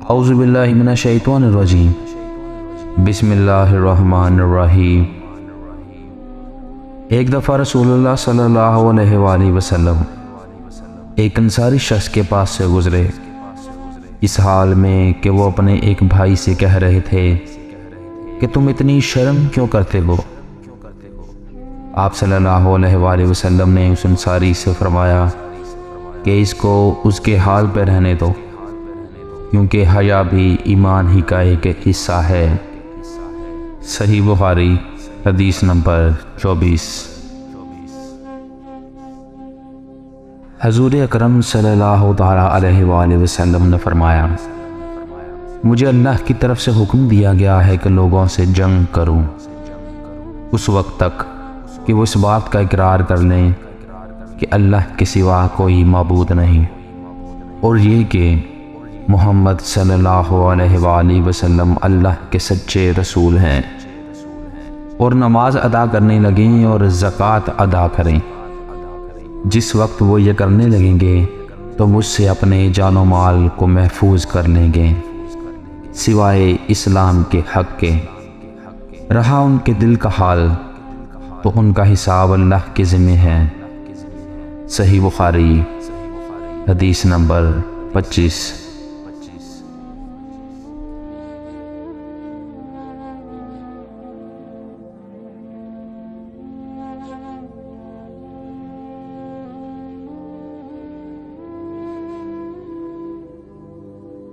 اعوذ باللہ من الشیطان الرجیم بسم اللہ الرحمن الرحیم۔ ایک دفعہ رسول اللہ صلی اللہ علیہ وآلہ وسلم ایک انصاری شخص کے پاس سے گزرے، اس حال میں کہ وہ اپنے ایک بھائی سے کہہ رہے تھے کہ تم اتنی شرم کیوں کرتے ہو؟ آپ صلی اللہ علیہ وآلہ وسلم نے اس انصاری سے فرمایا کہ اس کو اس کے حال پہ رہنے دو، کیونکہ حیا بھی ایمان ہی کا ایک حصہ ہے۔ صحیح بخاری حدیث نمبر 24۔ حضور اکرم صلی اللہ تعالیٰ علیہ وآلہ وسلم نے فرمایا، مجھے اللہ کی طرف سے حکم دیا گیا ہے کہ لوگوں سے جنگ کروں اس وقت تک کہ وہ اس بات کا اقرار کر لیں کہ اللہ کے سوا کوئی معبود نہیں، اور یہ کہ محمد صلی اللہ علیہ وآلہ وسلم اللہ کے سچے رسول ہیں، اور نماز ادا کرنے لگیں اور زکوٰۃ ادا کریں۔ جس وقت وہ یہ کرنے لگیں گے تو مجھ سے اپنے جان و مال کو محفوظ کر لیں گے سوائے اسلام کے حق کے۔ رہا ان کے دل کا حال تو ان کا حساب اللہ کے ذمہ ہے۔ صحیح بخاری حدیث نمبر 25۔